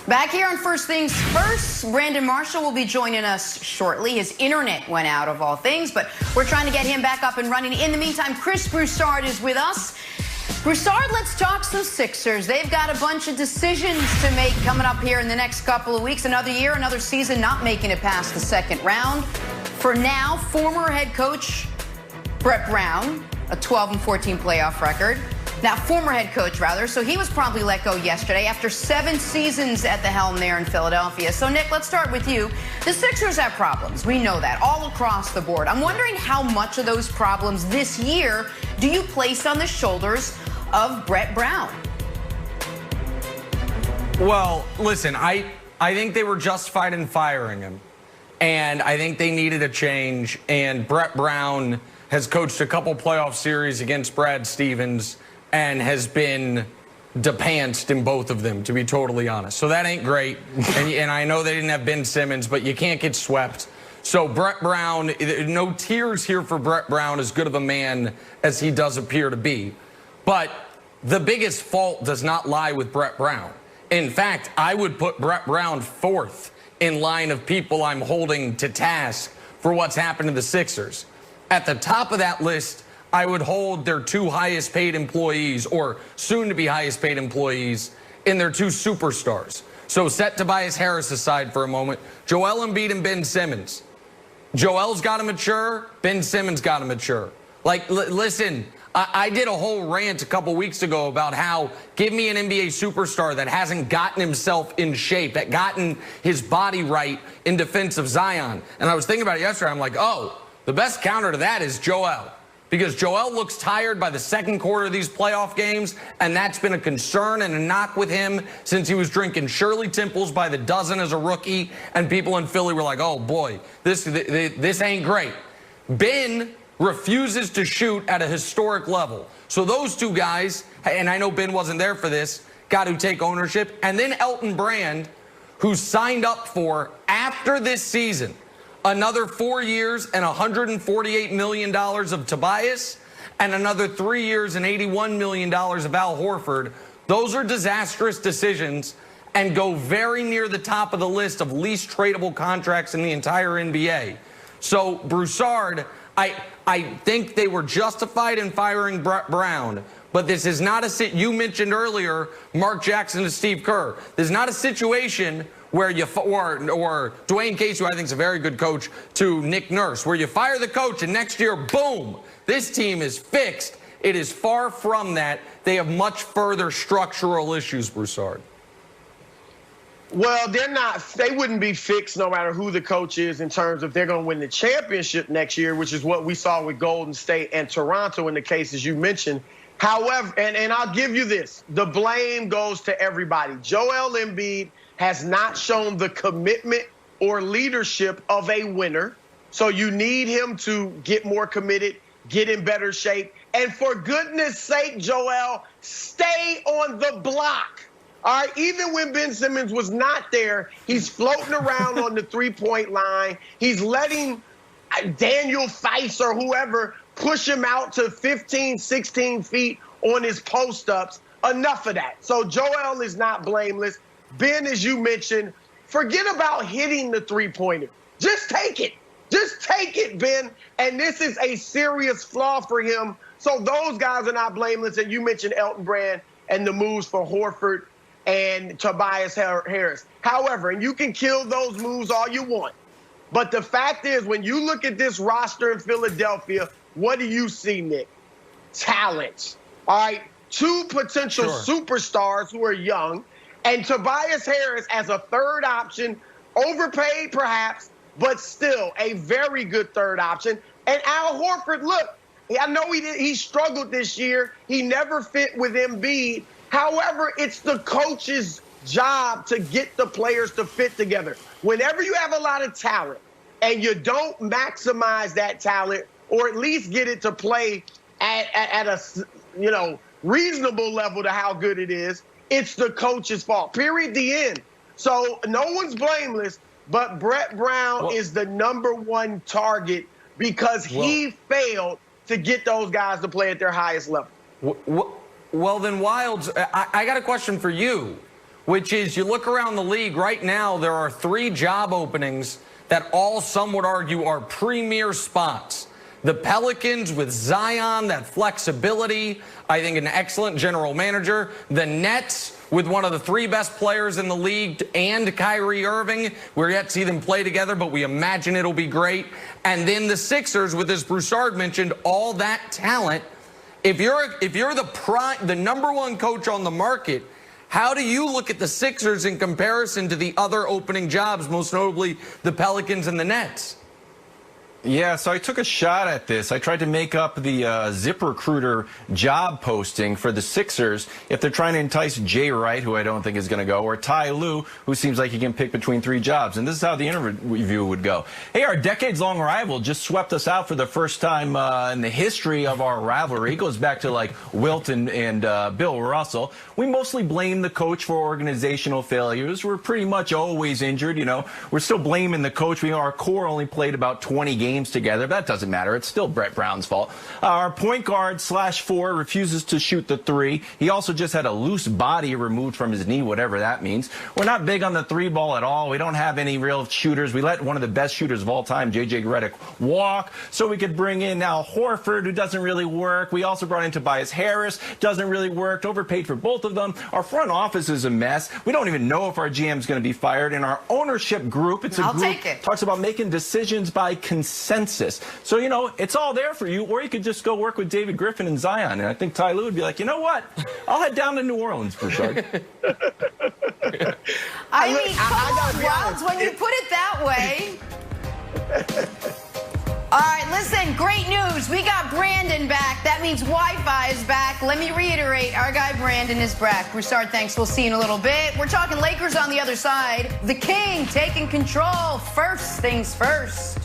Back here on First Things First, Brandon Marshall will be joining us shortly. His internet went out, of all things, but we're trying to get him back up and running. In the meantime, Chris Broussard is with us. Broussard, let's talk some Sixers. They've got a bunch of decisions to make coming up here in the next couple of weeks. Another year, another season, not making it past the second round. For now, former head coach Brett Brown, a 12-14 playoff record. Now, former head coach, rather. So he was probably let go yesterday after 7 seasons at the helm there in Philadelphia. So, Nick, let's start with you. The Sixers have problems. We know that all across the board. I'm wondering how much of those problems this year do you place on the shoulders of Brett Brown? Well, listen, I think they were justified in firing him. And I think they needed a change. And Brett Brown has coached a couple playoff series against Brad Stevens and has been depantsed in both of them, to be totally honest. So that ain't great. And I know they didn't have Ben Simmons, but you can't get swept. So Brett Brown, no tears here for Brett Brown, as good of a man as he does appear to be. But the biggest fault does not lie with Brett Brown. In fact, I would put Brett Brown fourth in line of people I'm holding to task for what's happened to the Sixers. At the top of that list, I would hold their 2 highest paid employees, or soon to be highest paid employees, in their 2 superstars. So set Tobias Harris aside for a moment. Joel Embiid and Ben Simmons. Joel's got to mature. Ben Simmons got to mature. Like, listen, I did a whole rant a couple weeks ago about how give me an NBA superstar that hasn't gotten himself in shape, that gotten his body right in defense of Zion. And I was thinking about it yesterday. I'm like, oh, the best counter to that is Joel. Because Joel looks tired by the second quarter of these playoff games, and that's been a concern and a knock with him since he was drinking Shirley Temples by the dozen as a rookie, and people in Philly were like, oh boy, this ain't great. Ben refuses to shoot at a historic level. So those 2 guys, and I know Ben wasn't there for this, got to take ownership. And then Elton Brand, who signed up for, after this season, another 4 years and $148 million of Tobias, and another 3 years and $81 million of Al Horford. Those are disastrous decisions and go very near the top of the list of least tradable contracts in the entire NBA. So, Broussard, I think they were justified in firing Brett Brown, but this is not you mentioned earlier Mark Jackson to Steve Kerr. This is not a situation where you, or Dwayne Casey, who I think is a very good coach, to Nick Nurse, where you fire the coach and next year, boom, this team is fixed. It is far from that. They have much further structural issues, Broussard. Well, they wouldn't be fixed no matter who the coach is in terms of they're going to win the championship next year, which is what we saw with Golden State and Toronto in the cases you mentioned. However, and I'll give you this, the blame goes to everybody. Joel Embiid has not shown the commitment or leadership of a winner. So you need him to get more committed, get in better shape. And for goodness sake, Joel, stay on the block. All right, even when Ben Simmons was not there, he's floating around on the 3-point line. He's letting Daniel Theis or whoever push him out to 15, 16 feet on his post-ups. Enough of that. So Joel is not blameless. Ben, as you mentioned, forget about hitting the 3-pointer. Just take it. Just take it, Ben. And this is a serious flaw for him. So those guys are not blameless. And you mentioned Elton Brand and the moves for Horford and Tobias Harris. However, and you can kill those moves all you want, but the fact is, when you look at this roster in Philadelphia, what do you see, Nick? Talent. All right, 2 potential superstars who are young, and Tobias Harris as a third option, overpaid perhaps, but still a very good third option. And Al Horford, look, I know he struggled this year. He never fit with Embiid. However, it's the coach's job to get the players to fit together. Whenever you have a lot of talent and you don't maximize that talent, or at least get it to play at a reasonable level to how good it is, it's the coach's fault. Period. The end. So no one's blameless, but Brett Brown is the #1 target because he failed to get those guys to play at their highest level. Well, then, Wildes, I got a question for you. which is you look around the league right now, there are 3 job openings that all some would argue are premier spots. The Pelicans with Zion, that flexibility, I think an excellent general manager. The Nets with one of the 3 best players in the league and Kyrie Irving. We're yet to see them play together, but we imagine it'll be great. And then the Sixers with, as Broussard mentioned, all that talent. If you're the number 1 coach on the market, how do you look at the Sixers in comparison to the other opening jobs, most notably the Pelicans and the Nets? Yeah, so I took a shot at this. I tried to make up the ZipRecruiter job posting for the Sixers if they're trying to entice Jay Wright, who I don't think is going to go, or Ty Lue, who seems like he can pick between 3 jobs. And this is how the interview would go. Hey, our decades-long rival just swept us out for the first time in the history of our rivalry. It goes back to, like, Wilt and Bill Russell. We mostly blame the coach for organizational failures. We're pretty much always injured, you know. We're still blaming the coach. Our core only played about 20 games together. That doesn't matter. It's still Brett Brown's fault. Our point guard /4 refuses to shoot the 3. He also just had a loose body removed from his knee, whatever that means. We're not big on the 3 ball at all. We don't have any real shooters. We let one of the best shooters of all time, J.J. Redick, walk so we could bring in now Horford, who doesn't really work. We also brought in Tobias Harris. Doesn't really work. Overpaid for both of them. Our front office is a mess. We don't even know if our GM is going to be fired. And our ownership group, it's a group, talks about making decisions by consensus. So, you know, it's all there for you, or you could just go work with David Griffin and Zion. And I think Ty Lue would be like, you know what? I'll head down to New Orleans, Broussard. I mean, come on, Wilds, when you put it that way. All right, listen, great news. We got Brandon back. That means Wi-Fi is back. Let me reiterate, our guy Brandon is back. Broussard, thanks. We'll see you in a little bit. We're talking Lakers on the other side. The King taking control. First things first.